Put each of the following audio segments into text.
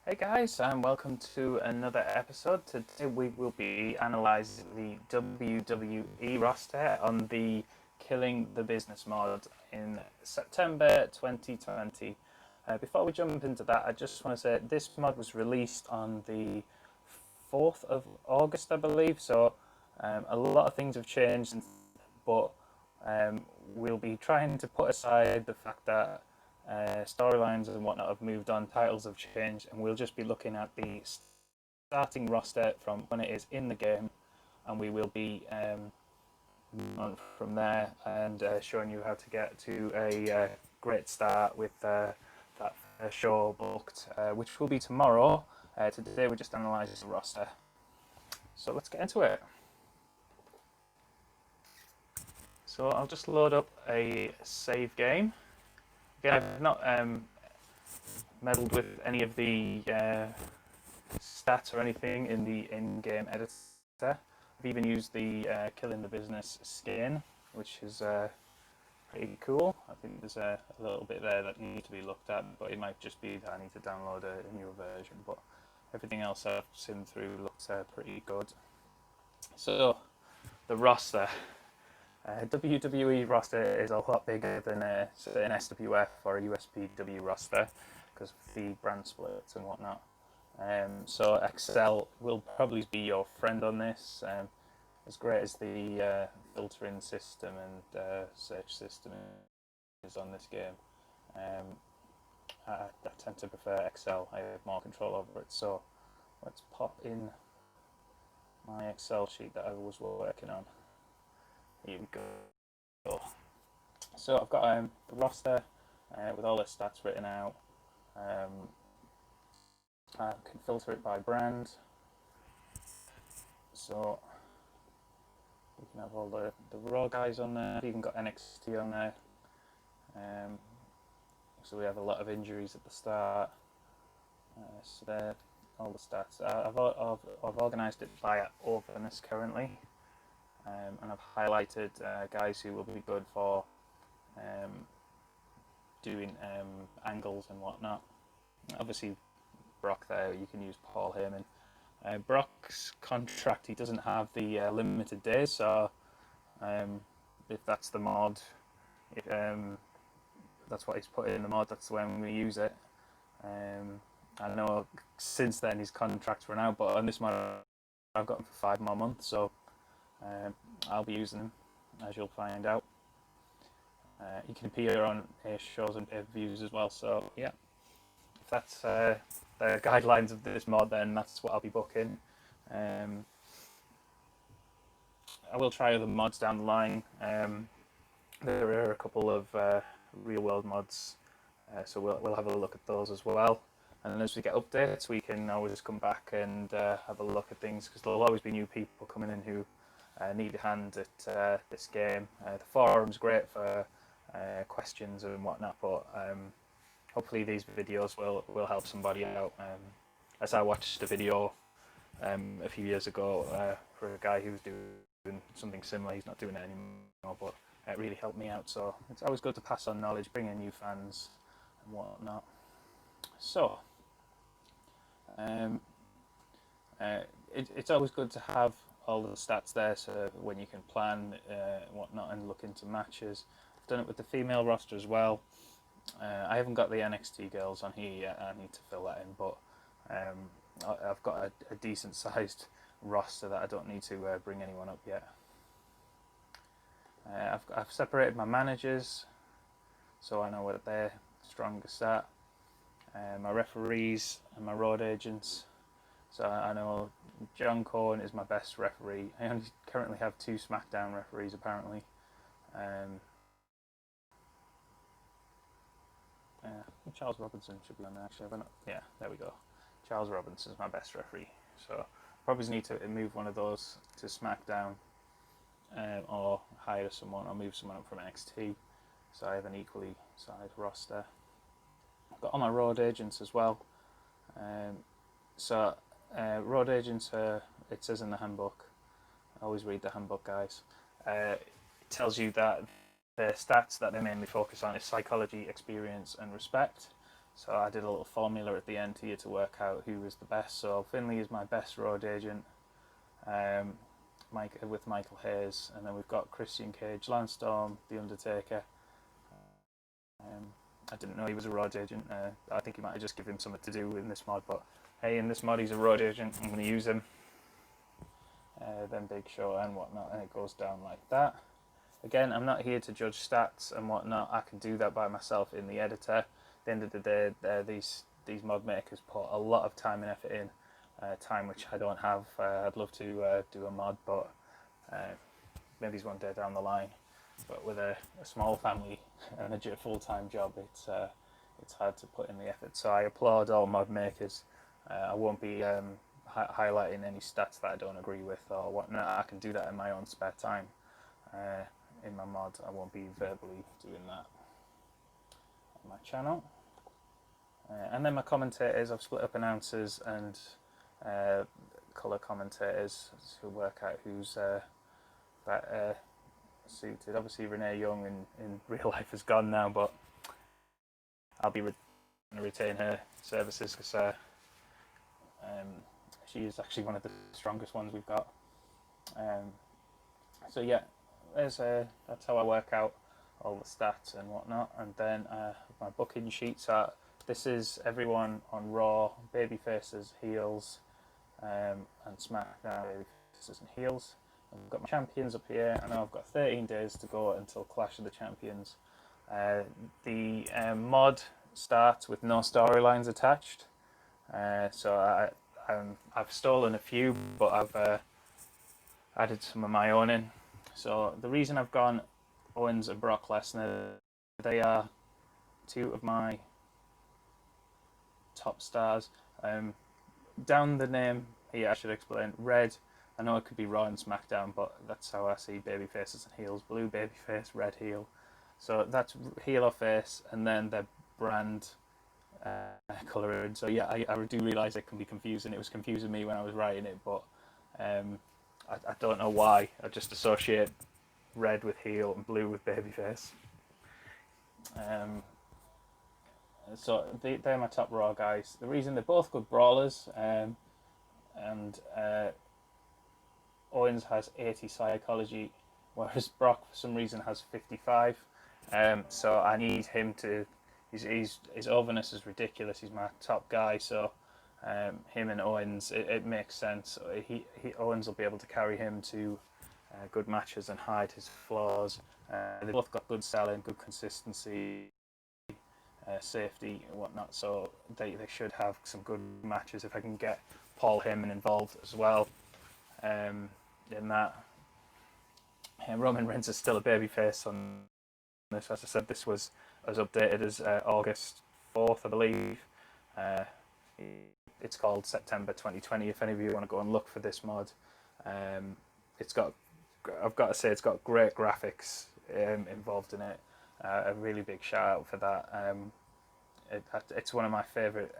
Hey guys, and welcome to another episode. Today we will be analysing the WWE roster on the Killing the Business mod in September 2020. Before we jump into that, I just want to say this mod was released on the 4th of August, I believe, so a lot of things have changed, but we'll be trying to put aside the fact that storylines and whatnot have moved on, titles have changed, and we'll just be looking at the starting roster from when it is in the game, and we will be on from there and showing you how to get to a great start with that show booked, which will be tomorrow. Today we're just analysing the roster. So let's get into it. So I'll just load up a save game. Again, I've not meddled with any of the stats or anything in the in-game editor. I've even used the Killing the Business skin, which is pretty cool. I think there's a little bit there that needs to be looked at, but it might just be that I need to download a newer version. But everything else I've seen through looks pretty good. So the roster. WWE roster is a lot bigger than an SWF or a USPW roster because of the brand splits and whatnot. So Excel will probably be your friend on this. As great as the filtering system and search system is on this game, I tend to prefer Excel. I have more control over it. So let's pop in my Excel sheet that I was working on. Here we go. So I've got the roster with all the stats written out. I can filter it by brand. So you can have all the Raw guys on there. I've even got NXT on there. So we have a lot of injuries at the start. So there, all the stats. I've organised it by openness currently. And I've highlighted guys who will be good for doing angles and whatnot. Obviously, Brock there, you can use Paul Heyman. Brock's contract, he doesn't have the limited days, so if that's the mod, that's what he's put in the mod, that's when we use it. I know since then his contract's run out, but on this mod I've got him for 5 more months, so I'll be using them, as you'll find out. You can appear on shows and pay-per-views as well, so yeah. If that's the guidelines of this mod, then that's what I'll be booking. I will try other mods down the line. There are a couple of real-world mods, so we'll have a look at those as well. And as we get updates, we can always come back and have a look at things, because there'll always be new people coming in who need a hand at this game. The forum's great for questions and whatnot, but hopefully these videos will help somebody out. As I watched a video a few years ago for a guy who was doing something similar. He's not doing it anymore, but it really helped me out. So it's always good to pass on knowledge, bring in new fans and whatnot. So it's always good to have all the stats there, so when you can plan whatnot and look into matches. I've done it with the female roster as well. I haven't got the NXT girls on here yet. I need to fill that in, but I've got a decent sized roster that I don't need to bring anyone up yet. I've separated my managers, so I know where they're strongest at. My referees and my road agents. So I know John Corn is my best referee. I only currently have 2 SmackDown referees apparently. Charles Robinson should be on there actually. Yeah, there we go. Charles Robinson is my best referee. So probably need to move one of those to SmackDown, or hire someone or move someone up from NXT. So I have an equally sized roster. I've got all my road agents as well. Road agents, it says in the handbook, I always read the handbook, guys. It tells you that the stats that they mainly focus on is psychology, experience, and respect. So I did a little formula at the end here to work out who was the best. So Finley is my best road agent, with Michael Hayes, and then we've got Christian Cage, Lance Storm, The Undertaker. I didn't know he was a road agent. I think he might have just given him something to do in this mod, but hey, in this mod he's a road agent. I'm going to use him. Then Big Show and whatnot, and it goes down like that. Again, I'm not here to judge stats and whatnot. I can do that by myself in the editor. At the end of the day, these mod makers put a lot of time and effort in, time which I don't have. I'd love to do a mod, but maybe it's one day down the line. But with a small family and a full-time job, it's hard to put in the effort. So I applaud all mod makers. I won't be highlighting any stats that I don't agree with or whatnot. I can do that in my own spare time. In my mod, I won't be verbally doing that on my channel. And then my commentators, I've split up announcers and colour commentators to work out who's better suited. Obviously Renee Young in real life is gone now, but I'll be going to retain her services because she is actually one of the strongest ones we've got. So yeah, that's how I work out all the stats and whatnot. And then my booking sheets are, this is everyone on Raw, babyfaces, heels, and SmackDown, babyfaces and heels. I've got my champions up here, and I've got 13 days to go until Clash of the Champions. The mod starts with no storylines attached, so I've stolen a few, but I've added some of my own in. So the reason I've gone Owens and Brock Lesnar, they are two of my top stars. Down the name here, I should explain. Red, I know it could be Raw and SmackDown, but that's how I see baby faces and heels. Blue babyface, red heel. So that's heel or face, and then their brand colouring. So yeah, I do realise it can be confusing. It was confusing me when I was writing it, but I don't know why. I just associate red with heel and blue with babyface. So they're my top Raw guys. The reason they're both good brawlers, and Owens has 80 psychology, whereas Brock for some reason has 55. So I need him to. His overness is ridiculous. He's my top guy. So him and Owens, it makes sense. Owens will be able to carry him to good matches and hide his flaws. They've both got good selling, good consistency, safety and whatnot. So they should have some good matches if I can get Paul Heyman involved as well. In that, Roman Reigns is still a babyface on this. As I said, this was as updated as August 4th, I believe. It's called September 2020. If any of you want to go and look for this mod, it's got. I've got to say, it's got great graphics involved in it. A really big shout out for that. It's one of my favourite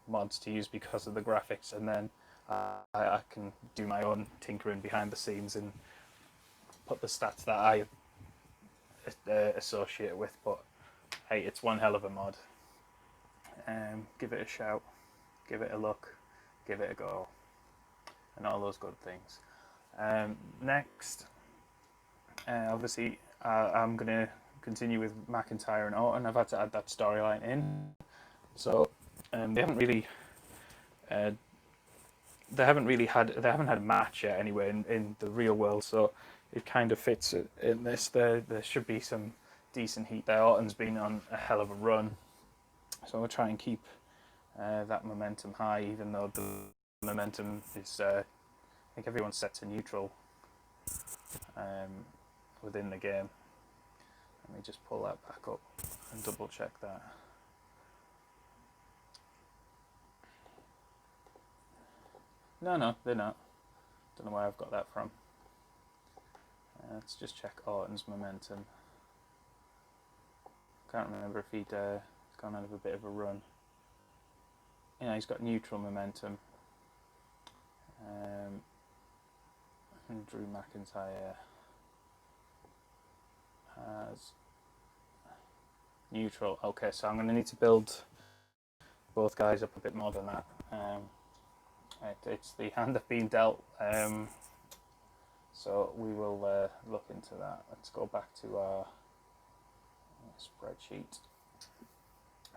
mods to use because of the graphics, and then I can do my own tinkering behind the scenes and put the stats that I associate with. But hey, it's one hell of a mod. Give it a shout, give it a look, give it a go, and all those good things. Next, obviously, I'm going to continue with McIntyre and Orton. I've had to add that storyline in. So they haven't had a match yet anyway in the real world, so it kind of fits in this. There should be some decent heat there. Orton's been on a hell of a run, so we'll try and keep that momentum high, even though the momentum is I think everyone's set to neutral within the game. Let me just pull that back up and double check that. No, they're not. Don't know where I've got that from. Let's just check Orton's momentum. Can't remember if he'd gone out of a bit of a run. Yeah, he's got neutral momentum. And Drew McIntyre has neutral. Okay, so I'm going to need to build both guys up a bit more than that. It's the hand they've been dealt. So we will look into that. Let's go back to our spreadsheet.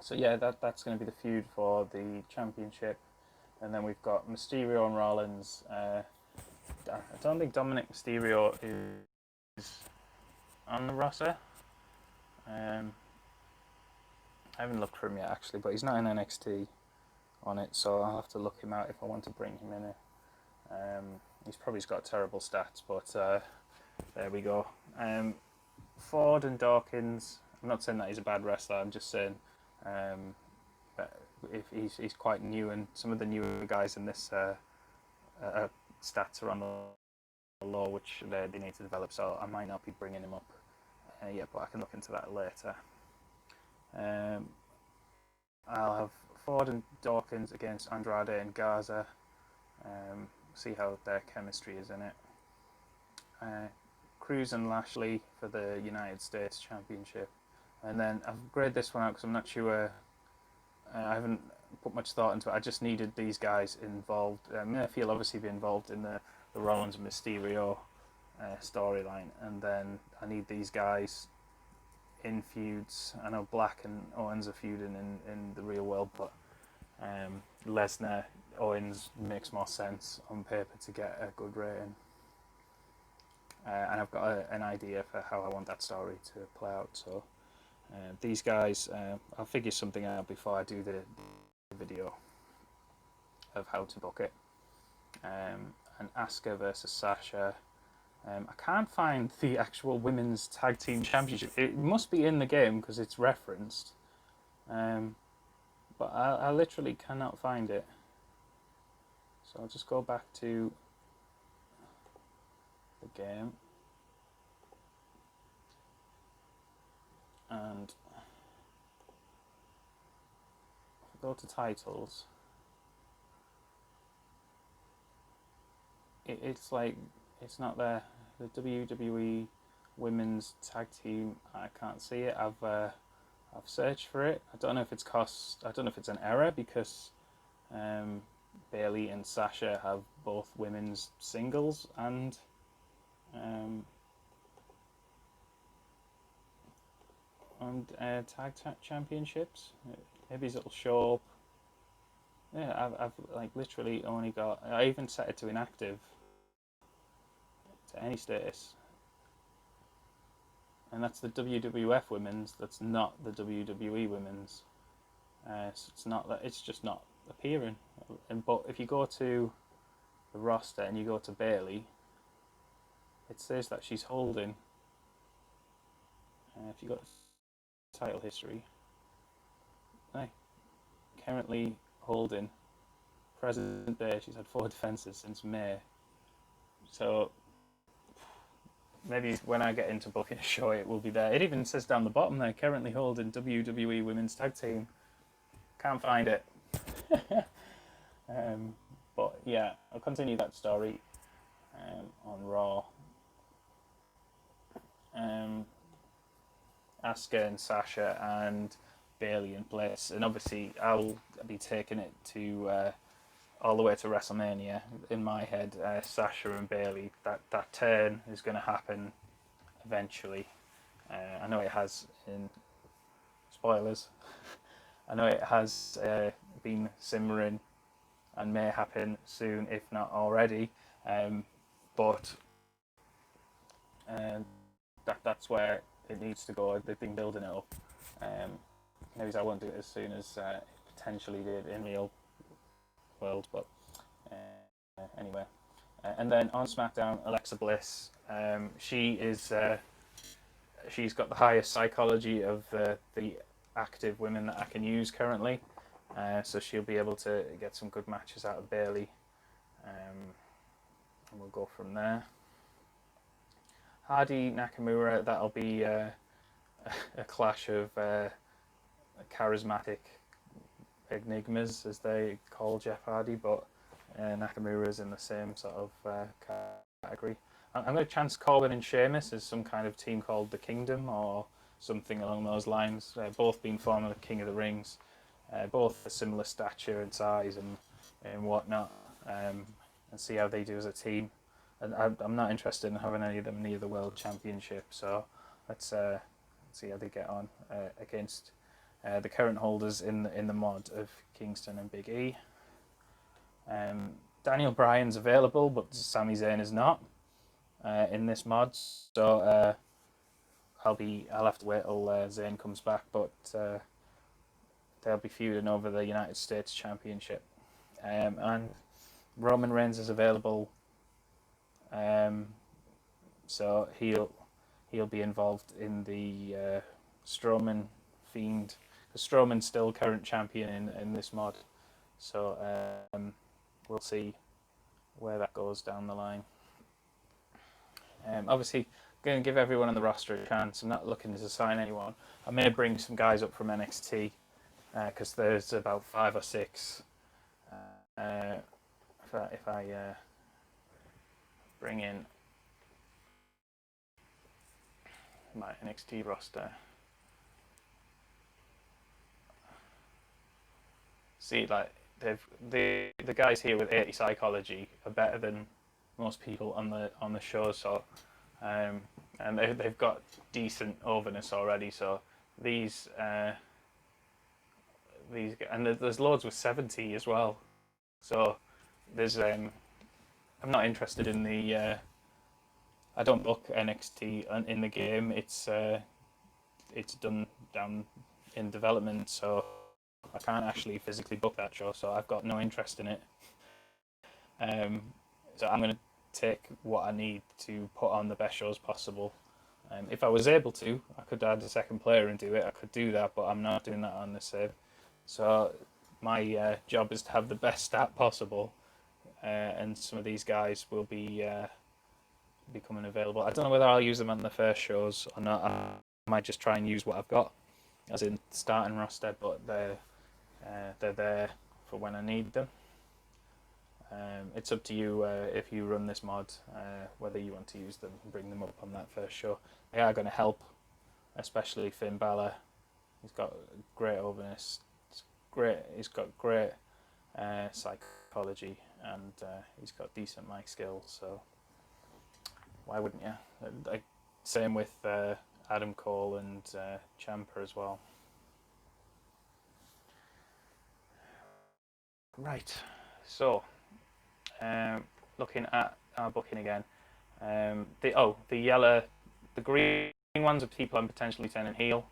So yeah, that's going to be the feud for the championship, and then we've got Mysterio and Rollins. I don't think Dominic Mysterio is on the roster. I haven't looked for him yet actually, but he's not in NXT on it, so I'll have to look him out if I want to bring him in. He's probably got terrible stats, but there we go. Ford and Dawkins. I'm not saying that he's a bad wrestler. I'm just saying that if he's quite new, and some of the newer guys in this stats are on the low, which they need to develop. So I might not be bringing him up yet, but I can look into that later. I'll have Ford and Dawkins against Andrade and Garza. See how their chemistry is in it. Cruz and Lashley for the United States Championship. And then I've graded this one out because I'm not sure. I haven't put much thought into it. I just needed these guys involved. Murphy will obviously be involved in the Rollins and Mysterio storyline. And then I need these guys in feuds. I know Black and Owens are feuding in the real world, but Lesnar, Owens makes more sense on paper to get a good rating. And I've got an idea for how I want that story to play out. So these guys, I'll figure something out before I do the video of how to book it. And Asuka versus Sasha. I can't find the actual women's tag team championship. It must be in the game because it's referenced. But I literally cannot find it. So I'll just go back to the game. And if I go to titles, it's like, it's not there. The WWE Women's Tag Team, I can't see it. I've searched for it. I don't know if it's an error because Bayley and Sasha have both women's singles and tag championships. Maybe it'll show up. Yeah, I've like literally only got. I even set it to inactive. To any status. And that's the WWF women's. That's not the WWE women's. So it's not that. It's just not appearing. But if you go to the roster and you go to Bayley, it says that she's holding. If you got title history, currently holding. Present day, she's had 4 defenses since May. So maybe when I get into booking a show, it will be there. It even says down the bottom there, currently holding WWE Women's Tag Team. Can't find it. But yeah, I'll continue that story on Raw. Asuka and Sasha and Bayley and Bliss, and obviously I'll be taking it to all the way to WrestleMania. In my head, Sasha and Bayley, that turn is going to happen eventually. I know it has in spoilers. I know it has been simmering and may happen soon, if not already. But that's where it needs to go. They've been building it up. Maybe I won't do it as soon as it potentially did in real world, but anyway. And then on SmackDown, Alexa Bliss. She's got the highest psychology of the active women that I can use currently. So she'll be able to get some good matches out of Bayley. And we'll go from there. Hardy Nakamura, that'll be a clash of charismatic enigmas, as they call Jeff Hardy, but Nakamura is in the same sort of category. I'm going to chance Corbin and Sheamus as some kind of team called the Kingdom or something along those lines. Both being former King of the Rings. both a similar stature and size and whatnot, and see how they do as a team. And I'm not interested in having any of them near the World Championship, so let's see how they get on against the current holders in the mod of Kingston and Big E. Daniel Bryan's available, but Sami Zayn is not in this mod, so I'll have to wait till Zayn comes back, but they'll be feuding over the United States Championship. And Roman Reigns is available, so he'll be involved in the Strowman Fiend. Strowman's still current champion in this mod, so we'll see where that goes down the line. Obviously, going to give everyone on the roster a chance. I'm not looking to sign anyone. I may bring some guys up from NXT because there's about 5 or 6. If I bring in my NXT roster, see, like the guys here with 80 psychology are better than most people on the show. So, and they've got decent overness already. So these and there's loads with 70 as well. So there's I'm not interested in the. I don't book NXT in the game. It's done down in development, so I can't actually physically book that show. So I've got no interest in it. So I'm going to take what I need to put on the best shows possible. If I was able to, I could add a second player and do it. I could do that, but I'm not doing that on the save. So my job is to have the best stat possible, and some of these guys will be becoming available. I don't know whether I'll use them on the first shows or not. I might just try and use what I've got, as in starting roster, but they're there for when I need them. It's up to you if you run this mod, whether you want to use them and bring them up on that first show. They are going to help, especially Finn Balor. He's got great overness. It's great. He's got great psychology, and he's got decent mic skills. So why wouldn't you? Like, same with Adam Cole and Ciampa as well. Right. So. Looking at our booking again, the green ones are people I'm potentially turning heel,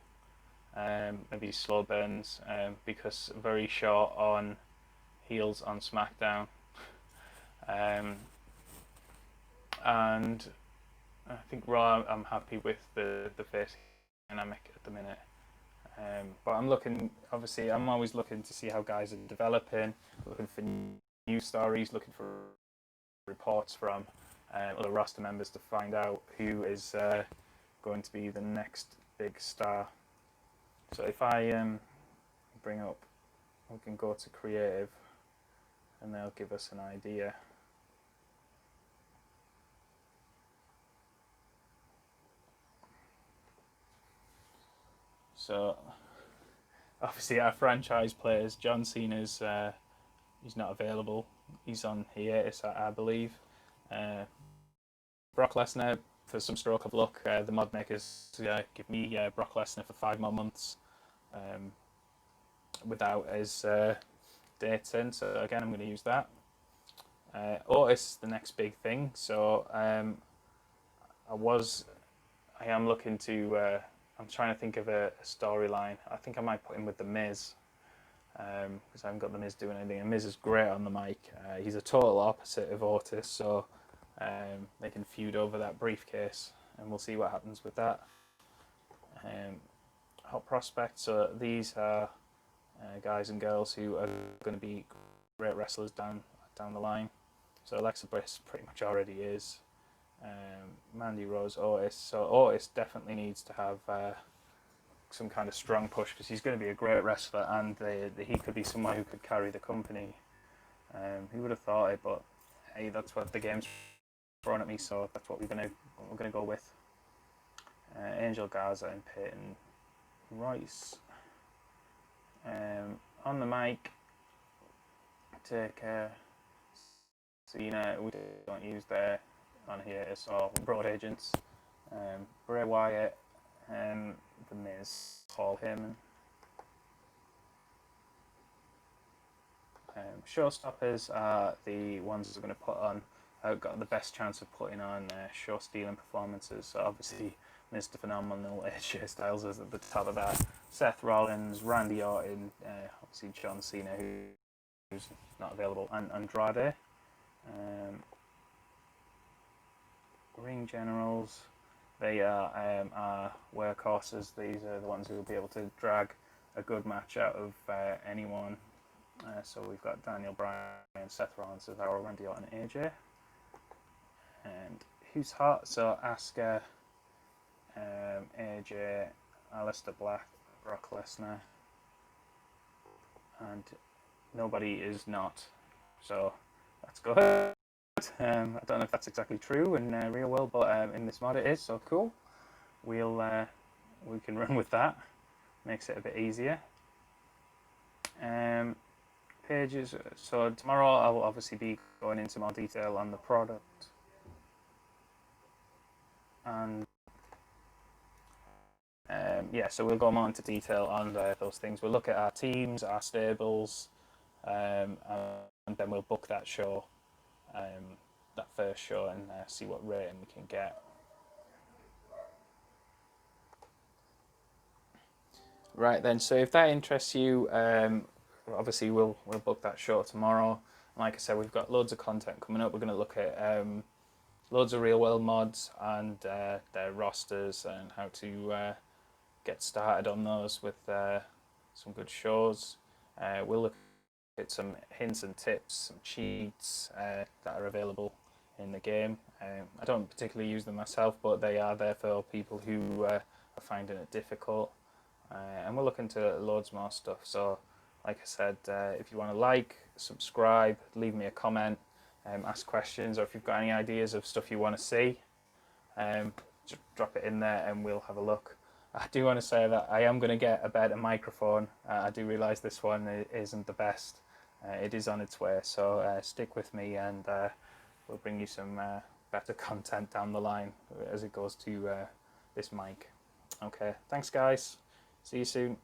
maybe slow burns, because very short on heels on SmackDown, and I think Raw I'm happy with the face dynamic at the minute. But I'm always looking to see how guys are developing, looking for news stories, looking for reports from other roster members to find out who is going to be the next big star. So if I bring up, we can go to creative and they'll give us an idea. So obviously our franchise players, John Cena's he's not available. He's on hiatus, I believe. Brock Lesnar, for some stroke of luck, the mod makers give me Brock Lesnar for 5 more months without his dates in. So again, I'm going to use that. Otis, the next big thing. So I am looking to. I'm trying to think of a storyline. I think I might put him with The Miz. Because I haven't got The Miz doing anything. And Miz is great on the mic. He's a total opposite of Otis, so they can feud over that briefcase, and we'll see what happens with that. Hot prospects. So these are guys and girls who are going to be great wrestlers down the line. So Alexa Bliss pretty much already is. Mandy Rose, Otis. So Otis definitely needs to have some kind of strong push because he's going to be a great wrestler, and he could be someone who could carry the company. Who would have thought it? But hey, that's what the game's thrown at me, so that's what we're gonna go with. Angel Garza and Peyton Royce. on the mic, take Cena, we don't use there on here, so Broad Agents, Bray Wyatt, The Miz, Paul Heyman. Showstoppers are the ones we're going to put on. I've got the best chance of putting on show-stealing performances. So obviously, Mr. Phenomenal, AJ Styles is at the top of that. Seth Rollins, Randy Orton, obviously John Cena, who's not available, and Andrade. Ring Generals, they are our workhorses. These are the ones who will be able to drag a good match out of anyone. So we've got Daniel Bryan, Seth Rollins, Cesaro, Randy Orton, and AJ. And who's hot? So Asuka, AJ, Aleister Black, Brock Lesnar, and nobody is not. So that's good. I don't know if that's exactly true in real world, but in this mod it is. So cool. We can run with that. Makes it a bit easier. Pages. So tomorrow I will obviously be going into more detail on the product, and so we'll go more into detail on those things. We'll look at our teams, our stables, and then we'll book that show, that first show, and see what rating we can get. Right then, so if that interests you, obviously we'll book that show tomorrow. Like I said, we've got loads of content coming up. We're going to look at loads of real world mods and their rosters and how to get started on those with some good shows. We'll look at some hints and tips, some cheats that are available in the game. I don't particularly use them myself, but they are there for people who are finding it difficult. And we'll look into loads more stuff. So, like I said, if you want to like, subscribe, leave me a comment, ask questions, or if you've got any ideas of stuff you want to see, just drop it in there and we'll have a look. I do want to say that I am going to get a better microphone. I do realise this one isn't the best. It is on its way, so stick with me and we'll bring you some better content down the line as it goes to this mic. Okay, thanks guys. See you soon.